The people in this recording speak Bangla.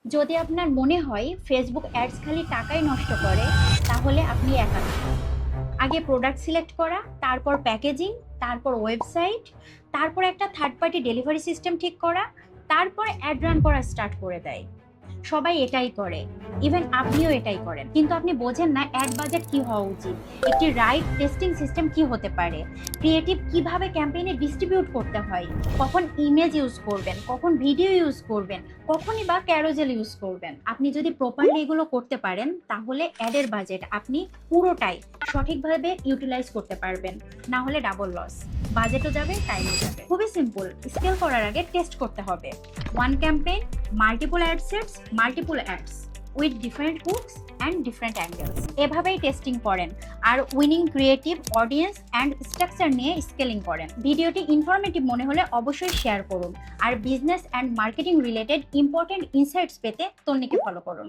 যদি আপনার মনে হয় ফেসবুক অ্যাডস খালি টাকাই নষ্ট করে, তাহলে আপনি একা না। আগে প্রোডাক্ট সিলেক্ট করা, তারপর প্যাকেজিং, তারপর ওয়েবসাইট, তারপর একটা থার্ড পার্টি ডেলিভারি সিস্টেম ঠিক করা, তারপর অ্যাড রান করা স্টার্ট করে দেয়। সবাই এটাই করে, ইভেন আপনিও এটাই করেন, কিন্তু আপনি বোঝেন না অ্যাড বাজেট কি হওয়া উচিত, একটি রাইট টেস্টিং সিস্টেম কি হতে পারে, ক্রিয়েটিভ কিভাবে ক্যাম্পেইনে ডিস্ট্রিবিউট করতে হয়, কখন ইমেজ ইউজ করবেন, কখন ভিডিও ইউজ করবেন, কখনই বা ক্যারোজেল ইউজ করবেন। আপনি যদি প্রপারলি এগুলো করতে পারেন, তাহলে অ্যাডের বাজেট আপনি পুরোটাই সঠিকভাবে ইউটিলাইজ করতে পারবেন। না হলে ডাবল লস, বাজেটও যাবে, টাইমও যাবে। খুবই সিম্পল, স্কেল করার আগে টেস্ট করতে হবে। One campaign, multiple ad sets, multiple ads with different hooks and different angles. এভাবেই টেস্টিং করেন আর winning creative audience and structure নিয়ে স্কেলিং করেন। ভিডিওটি ইনফরমেটিভ মনে হলে অবশ্যই শেয়ার করুন, আর business and marketing related important insights পেতে তন্নিকে ফলো করুন।